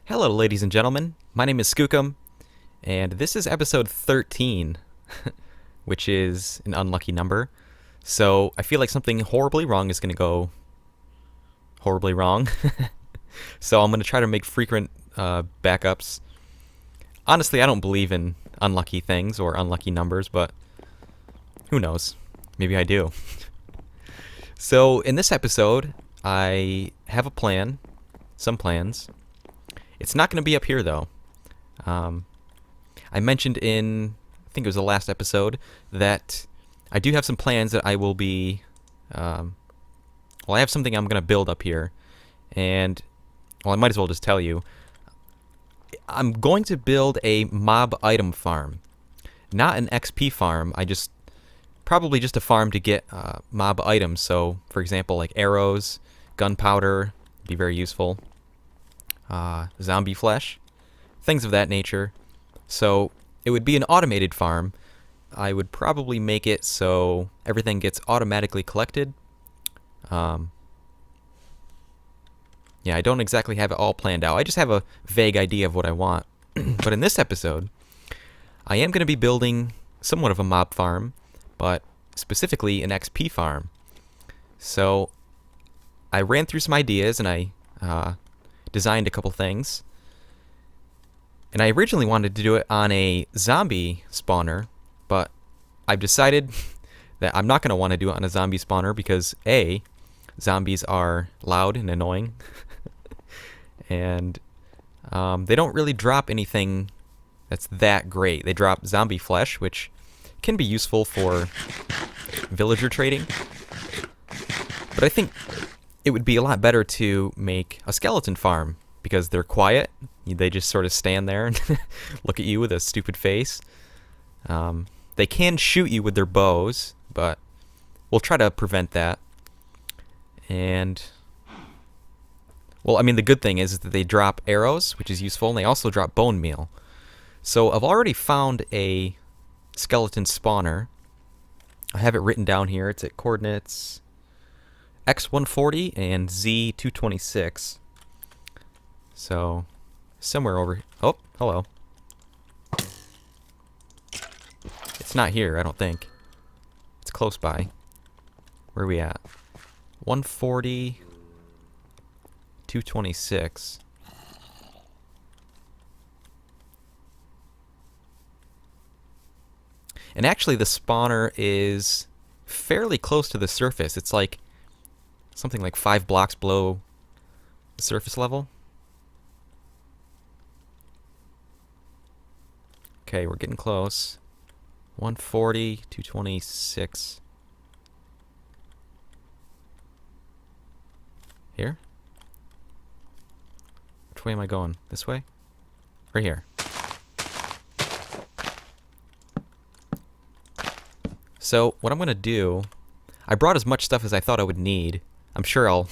Hello, ladies and gentlemen. My name is Skookum, and this is episode 13, which is an unlucky number. So I feel like something horribly wrong is going to go horribly wrong. So I'm going to try to make frequent backups. Honestly, I don't believe in unlucky things or unlucky numbers, but who knows? Maybe I do. So in this episode, I have a plan, some plans. It's not going to be up here, though. I mentioned in, I think it was the last episode, that I do have some plans that I will be, I have something I'm going to build up here. And, well, I might as well just tell you. I'm going to build a mob item farm. Not an XP farm, probably just a farm to get mob items. So, for example, like arrows, gunpowder, be very useful. Zombie flesh, things of that nature. So it would be an automated farm. I would probably make it so everything gets automatically collected. Yeah, I don't exactly have it all planned out. I just have a vague idea of what I want. But in this episode, I am going to be building somewhat of a mob farm, but specifically an XP farm. So I ran through some ideas and I designed a couple things. And I originally wanted to do it on a zombie spawner, but I've decided that I'm not going to want to do it on a zombie spawner because A, zombies are loud and annoying, and they don't really drop anything that's that great. They drop zombie flesh, which can be useful for villager trading, but I think it would be a lot better to make a skeleton farm because they're quiet. They just sort of stand there and look at you with a stupid face. They can shoot you with their bows, but we'll try to prevent that. And, well, I mean, the good thing is that they drop arrows, which is useful, and they also drop bone meal. So I've already found a skeleton spawner. I have it written down here. It's at coordinates X140 and Z226. So, somewhere over... Oh, hello. It's not here, I don't think. It's close by. Where are we at? 140... 226. And actually, the spawner is fairly close to the surface. It's like something like 5 blocks below the surface level. Okay, we're getting close. 140, 226. Here? Which way am I going? This way? Right here. So, what I'm going to do... I brought as much stuff as I thought I would need. I'm sure I'll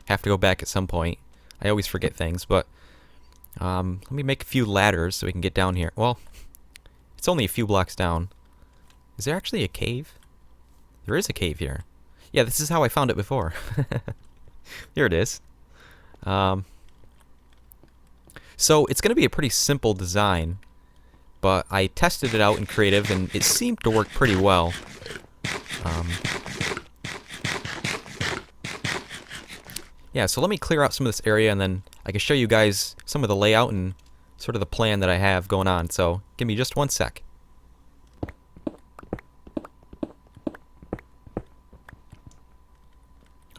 have to go back at some point. I always forget things, but let me make a few ladders so we can get down here. Well, it's only a few blocks down. Is there actually a cave? There is a cave here. Yeah, this is how I found it before. Here it is. So it's going to be a pretty simple design, but I tested it out in creative and it seemed to work pretty well. Yeah, so let me clear out some of this area and then I can show you guys some of the layout and sort of the plan that I have going on. So give me just one sec.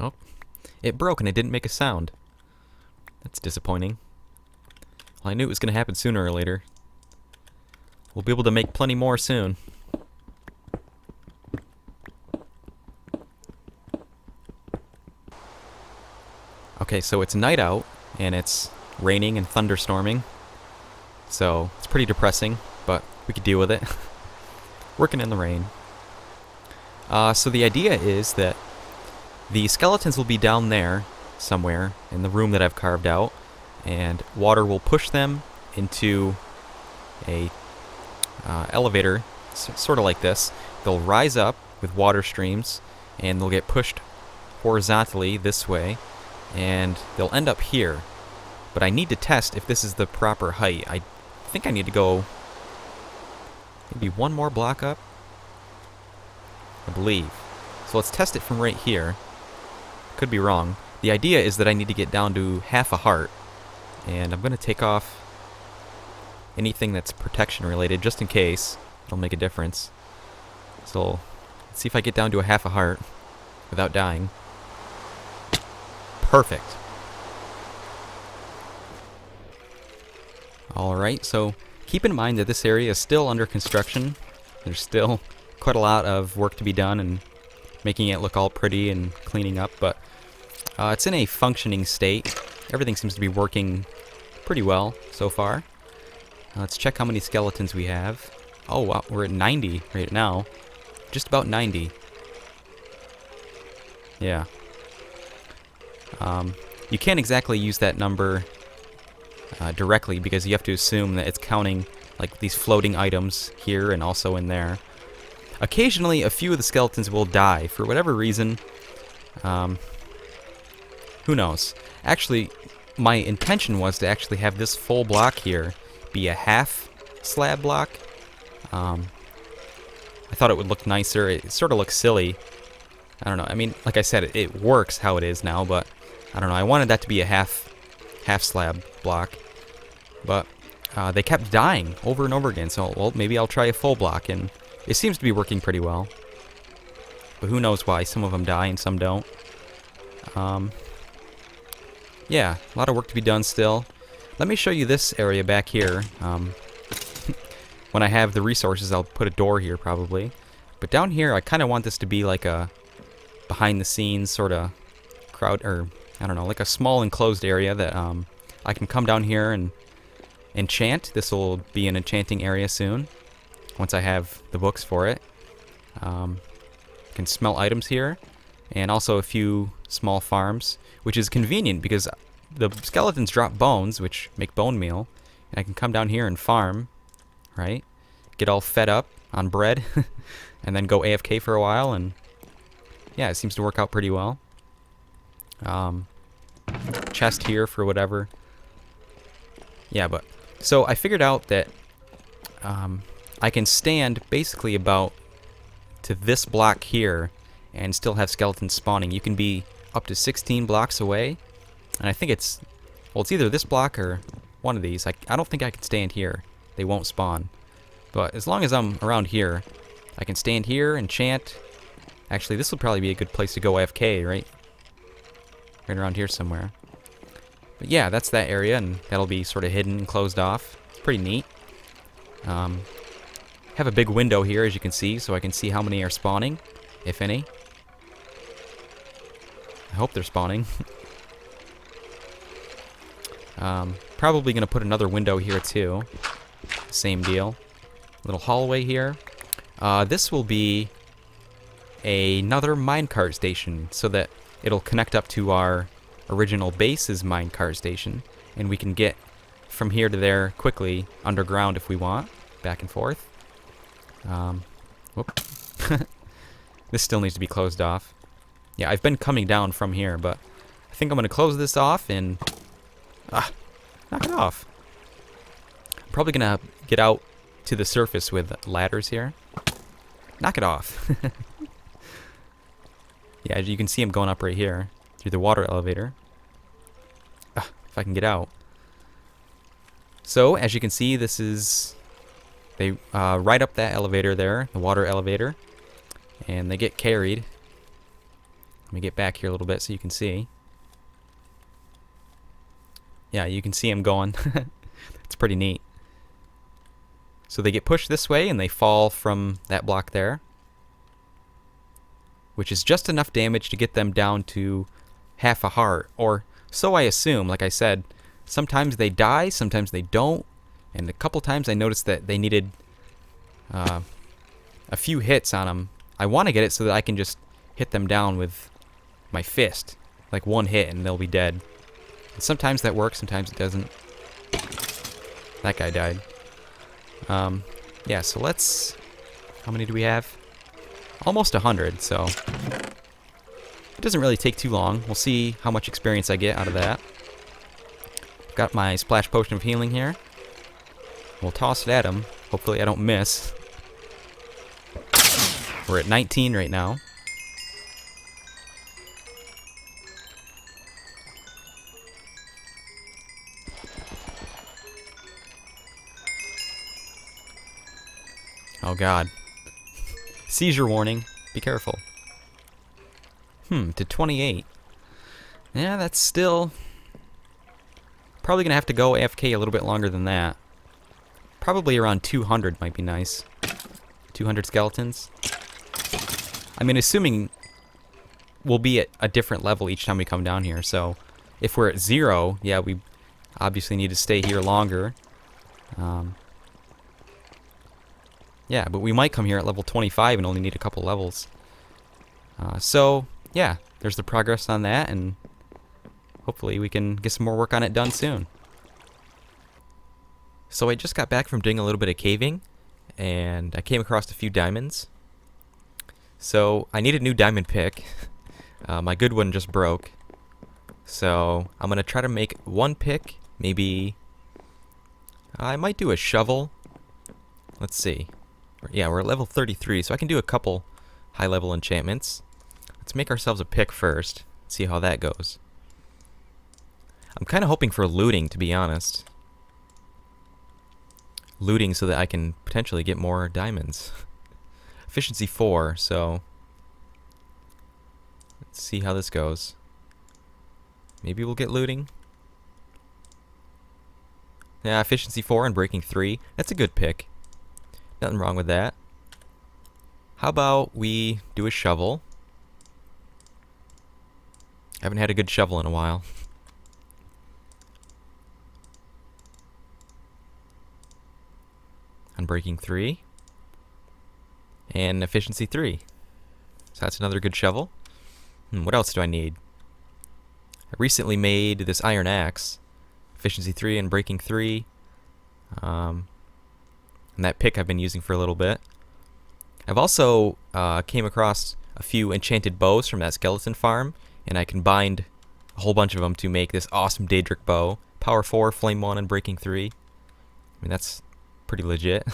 Oh, it broke and it didn't make a sound. That's disappointing. Well, I knew it was going to happen sooner or later. We'll be able to make plenty more soon. Okay, so it's night out, and it's raining and thunderstorming. So, it's pretty depressing, but we could deal with it. Working in the rain. So the idea is that the skeletons will be down there somewhere in the room that I've carved out, and water will push them into a elevator, sort of like this. They'll rise up with water streams, and they'll get pushed horizontally this way, and they'll end up here. But I need to test if this is the proper height. I think I need to go maybe one more block up, I believe. So let's test it from right here. Could be wrong. The idea is that I need to get down to half a heart. And I'm going to take off anything that's protection related just in case. It'll make a difference. So let's see if I get down to a half a heart without dying. Perfect. Alright, so keep in mind that this area is still under construction. There's still quite a lot of work to be done and making it look all pretty and cleaning up, but it's in a functioning state. Everything seems to be working pretty well so far. Let's check how many skeletons we have. Oh wow, we're at 90 right now. Just about 90. Yeah. You can't exactly use that number directly because you have to assume that it's counting like these floating items here and also in there. Occasionally, a few of the skeletons will die for whatever reason. Who knows? Actually, my intention was to actually have this full block here be a half slab block. I thought it would look nicer. It sort of looks silly. I don't know. I mean, like I said, it works how it is now, but I don't know. I wanted that to be a half slab block, but they kept dying over and over again. So, well, maybe I'll try a full block, and it seems to be working pretty well. But who knows why? Some of them die and some don't. Yeah, a lot of work to be done still. Let me show you this area back here. When I have the resources, I'll put a door here probably. But down here, I kind of want this to be like a behind-the-scenes sort of crowd, or I don't know, like a small enclosed area that I can come down here and enchant. This will be an enchanting area soon, once I have the books for it. Can smell items here, and also a few small farms, which is convenient because the skeletons drop bones, which make bone meal, and I can come down here and farm, right? Get all fed up on bread, and then go AFK for a while, and yeah, it seems to work out pretty well. Chest here for whatever. Yeah, but so I figured out that I can stand basically about to this block here and still have skeletons spawning. You can be up to 16 blocks away, and I think it's, well, it's either this block or one of these. I don't think I can stand here. They won't spawn. But as long as I'm around here, I can stand here and chant. Actually, this would probably be a good place to go AFK, right? Right around here somewhere. But yeah, that's that area, and that'll be sort of hidden and closed off. It's pretty neat. Have a big window here, as you can see, so I can see how many are spawning, if any. I hope they're spawning. Probably going to put another window here, too. Same deal. Little hallway here. This will be another minecart station, so that it'll connect up to our original base's minecart station, and we can get from here to there quickly underground if we want, back and forth. Whoop. This still needs to be closed off. Yeah, I've been coming down from here, but I think I'm going to close this off and knock it off. I'm probably going to get out to the surface with ladders here. Knock it off. Yeah, as you can see, I'm going up right here through the water elevator. If I can get out. So, as you can see, this is... They ride up that elevator there, the water elevator, and they get carried. Let me get back here a little bit so you can see. Yeah, you can see them going. It's pretty neat. So they get pushed this way and they fall from that block there, which is just enough damage to get them down to half a heart, or so I assume. Like I said, sometimes they die, sometimes they don't, and a couple times I noticed that they needed a few hits on them. I want to get it so that I can just hit them down with my fist, like one hit and they'll be dead. And sometimes that works, sometimes it doesn't. That guy died. Yeah, so let's... How many do we have? Almost 100, so... It doesn't really take too long. We'll see how much experience I get out of that. got my splash potion of healing here. We'll toss it at him. Hopefully I don't miss. We're at 19 right now. Oh god. Seizure warning. Be careful. To 28. Yeah, that's still... Probably gonna have to go AFK a little bit longer than that. Probably around 200 might be nice. 200 skeletons. I mean, assuming we'll be at a different level each time we come down here, so... If we're at 0, yeah, we obviously need to stay here longer. Yeah, but we might come here at level 25 and only need a couple levels. So, yeah, there's the progress on that, and hopefully we can get some more work on it done soon. So I just got back from doing a little bit of caving, and I came across a few diamonds. So I need a new diamond pick. My good one just broke. So I'm going to try to make one pick, maybe... I might do a shovel. Let's see. Yeah, we're at level 33, so I can do a couple high-level enchantments. Let's make ourselves a pick first, see how that goes. I'm kind of hoping for looting, to be honest. Looting so that I can potentially get more diamonds. Efficiency 4, so... Let's see how this goes. Maybe we'll get looting. Yeah, efficiency 4 and breaking 3. That's a good pick. Nothing wrong with that. How about we do a shovel? I haven't had a good shovel in a while. Unbreaking 3. And efficiency 3. So that's another good shovel. What else do I need? I recently made this iron axe. Efficiency 3 and breaking 3. And that pick I've been using for a little bit. I've also came across a few enchanted bows from that skeleton farm, and I combined a whole bunch of them to make this awesome Daedric bow. Power 4, Flame 1, and Breaking 3. I mean, that's pretty legit.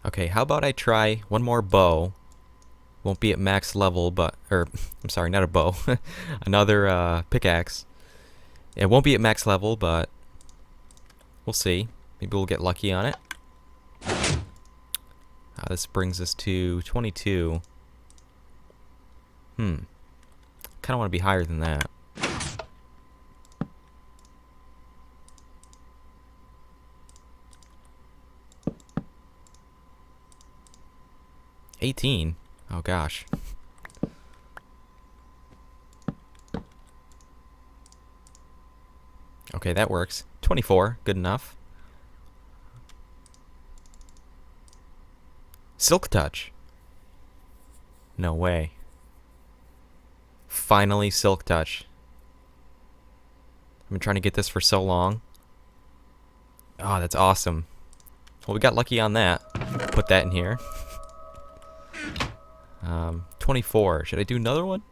Okay, how about I try one more bow. Won't be at max level, but... I'm sorry, not a bow. Another pickaxe. It won't be at max level, but... We'll see. Maybe we'll get lucky on it. This brings us to 22. Kind of want to be higher than that. $18. Oh gosh. Okay, that works. 24, good enough. Silk Touch. No way. Finally, Silk Touch. I've been trying to get this for so long. Oh, that's awesome. Well, we got lucky on that. Put that in here. 24. Should I do another one?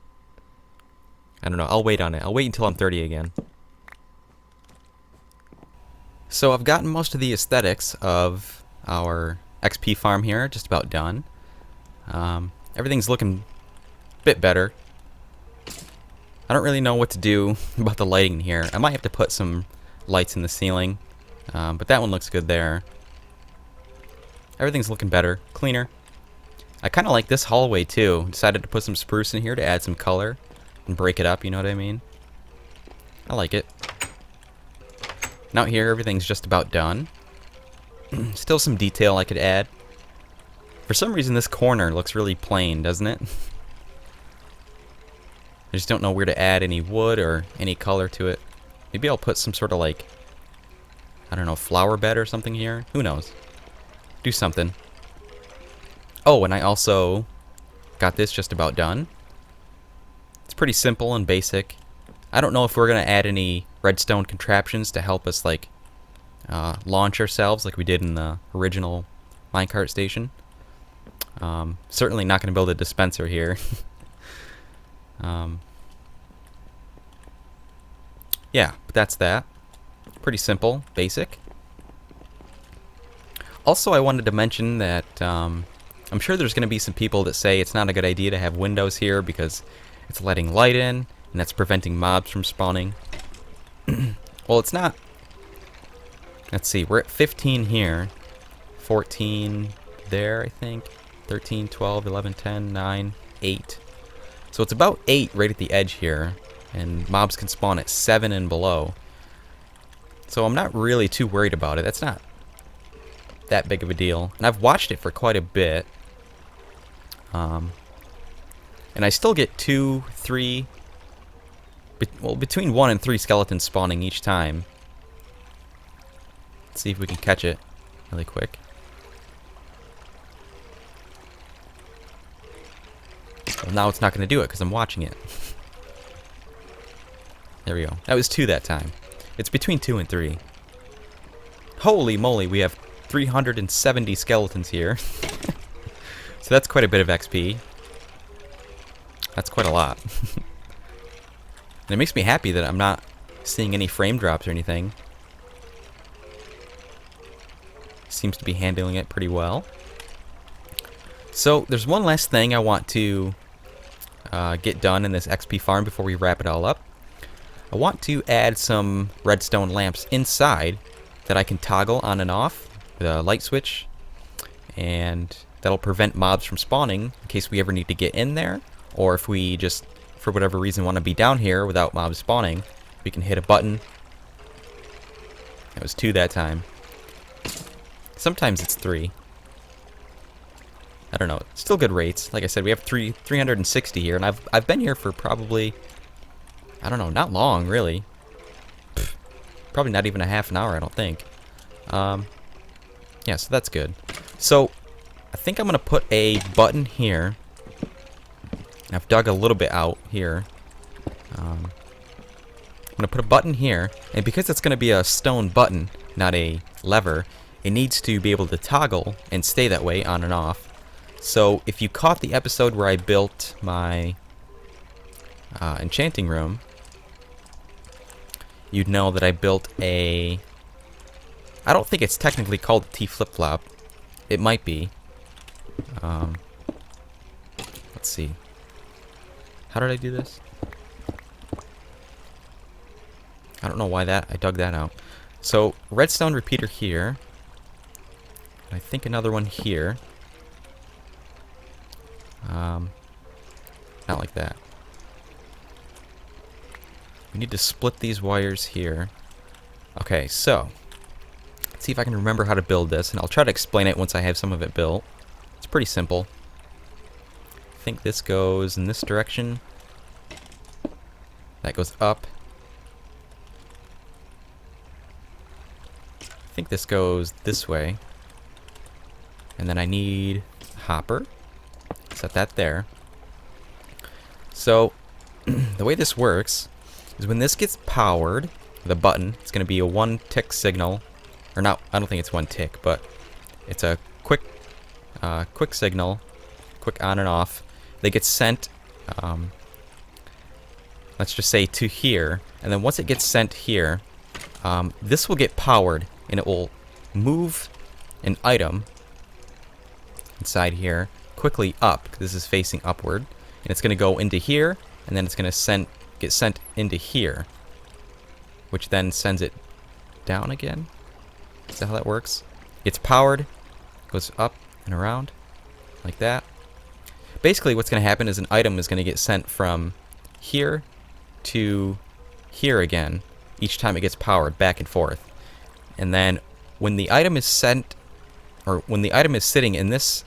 I don't know. I'll wait on it. I'll wait until I'm 30 again. So I've gotten most of the aesthetics of our XP farm here just about done. Everything's looking a bit better. I don't really know what to do about the lighting here. I might have to put some lights in the ceiling, but that one looks good there. Everything's looking better, cleaner. I kind of like this hallway too. Decided to put some spruce in here to add some color and break it up, you know what I mean? I like it. And out here, everything's just about done. Still some detail I could add. For some reason, this corner looks really plain, doesn't it? I just don't know where to add any wood or any color to it. Maybe I'll put some sort of like, I don't know, flower bed or something here. Who knows? Do something. Oh, and I also got this just about done. It's pretty simple and basic. I don't know if we're going to add any redstone contraptions to help us like launch ourselves like we did in the original minecart station. Certainly not going to build a dispenser here. yeah, but that's that. Pretty simple, basic. Also, I wanted to mention that I'm sure there's going to be some people that say it's not a good idea to have windows here because it's letting light in, and that's preventing mobs from spawning. Well, it's not. Let's see, we're at 15 here. 14 there, I think. 13, 12, 11, 10, 9, 8. So it's about 8 right at the edge here, and mobs can spawn at 7 and below. So I'm not really too worried about it. That's not that big of a deal. And I've watched it for quite a bit. And I still get 2, 3, well, between 1 and 3 skeletons spawning each time. Let's see if we can catch it really quick. Well, now it's not going to do it because I'm watching it. There we go. That was 2 that time. It's between 2 and 3. Holy moly, we have 370 skeletons here. So that's quite a bit of XP. That's quite a lot. And it makes me happy that I'm not seeing any frame drops or anything. Seems to be handling it pretty well. So there's one last thing I want to get done in this XP farm before we wrap it all up. I want to add some redstone lamps inside that I can toggle on and off with a light switch, and that'll prevent mobs from spawning in case we ever need to get in there, or if we just, for whatever reason, want to be down here without mobs spawning, we can hit a button. That was 2 that time. Sometimes it's 3. I don't know. Still good rates. Like I said, we have 360 here, and I've been here for probably, I don't know, not long really. Probably not even a half an hour, I don't think. Yeah, so that's good. So I think I'm gonna put a button here. I've dug a little bit out here. I'm gonna put a button here, and because it's gonna be a stone button, not a lever, it needs to be able to toggle and stay that way on and off. So if you caught the episode where I built my enchanting room, you'd know that I built a... I don't think it's technically called a T flip-flop. It might be. Let's see. How did I do this? I don't know why I dug that out. So, redstone repeater here. I think another one here. Not like that. We need to split these wires here. Okay, so let's see if I can remember how to build this, and I'll try to explain it once I have some of it built. It's pretty simple. I think this goes in this direction. That goes up. I think this goes this way. And then I need hopper. Set that there. So the way this works is when this gets powered with a button, it's going to be a 1 tick signal, or not, I don't think it's 1 tick, but it's a quick signal, quick on and off. They get sent, let's just say to here, and then once it gets sent here, this will get powered, and it will move an item inside here quickly up, because this is facing upward, and it's going to go into here, and then it's going to get sent into here, which then sends it down again. Is that how that works? It's powered, goes up and around, like that. Basically what's going to happen is an item is going to get sent from here to here again, each time it gets powered, back and forth. And then when the item is sent, or when the item is sitting in this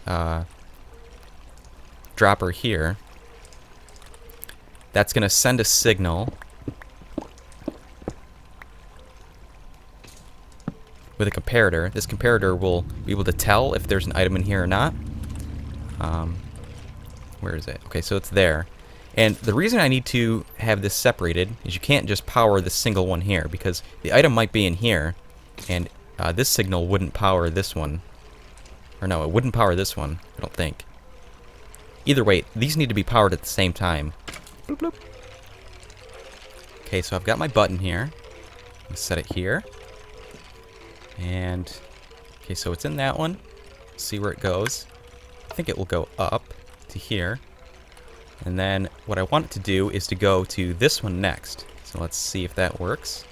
dropper here, that's going to send a signal with a comparator. This comparator will be able to tell if there's an item in here or not. Where is it? Okay, so it's there. And the reason I need to have this separated is you can't just power this single one here, because the item might be in here, and this signal wouldn't power this one. Or no, it wouldn't power this one, I don't think. Either way, these need to be powered at the same time. Bloop, bloop. Okay, so I've got my button here. Let's set it here. And, okay, so it's in that one. See where it goes. I think it will go up to here. And then what I want it to do is to go to this one next. So let's see if that works.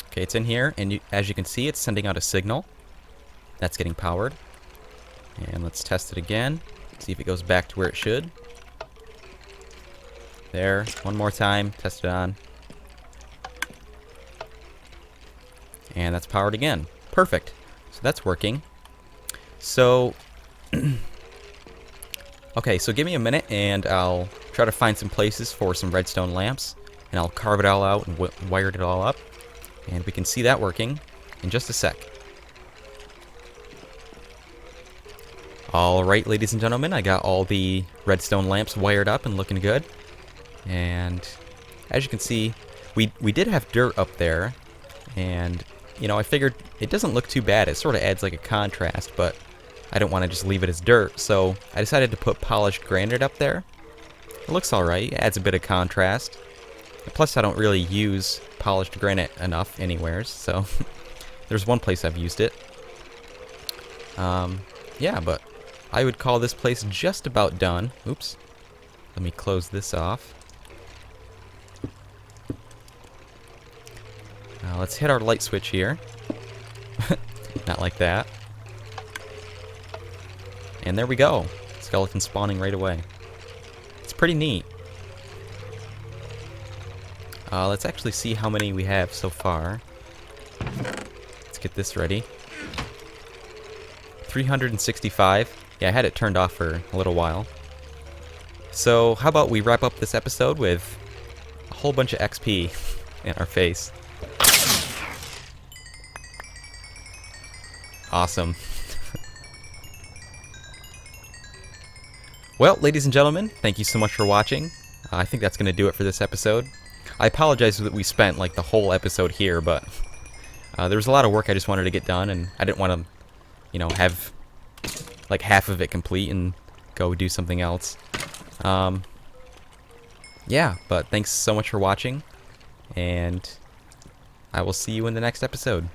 Okay, it's in here, and as you can see, it's sending out a signal. That's getting powered. And let's test it again. See if it goes back to where it should. There, one more time, test it on. And that's powered again. Perfect. So that's working. So, okay, so give me a minute and I'll try to find some places for some redstone lamps. And I'll carve it all out and wire it all up. And we can see that working in just a sec. Alright, ladies and gentlemen, I got all the redstone lamps wired up and looking good. And as you can see, we did have dirt up there. And, you know, I figured it doesn't look too bad. It sort of adds like a contrast, but I don't want to just leave it as dirt. So I decided to put polished granite up there. It looks alright. It adds a bit of contrast. Plus, I don't really use polished granite enough anywheres, so there's one place I've used it. Yeah, but I would call this place just about done. Oops. Let me close this off. Let's hit our light switch here. Not like that. And there we go. Skeleton spawning right away. It's pretty neat. Let's actually see how many we have so far. Let's get this ready. 365. Yeah, I had it turned off for a little while. So, how about we wrap up this episode with a whole bunch of XP in our face. Awesome. Well, ladies and gentlemen, thank you so much for watching. I think that's going to do it for this episode. I apologize that we spent like the whole episode here, but there was a lot of work I just wanted to get done, and I didn't want to, you know, have like half of it complete and go do something else. Yeah, but thanks so much for watching, and I will see you in the next episode.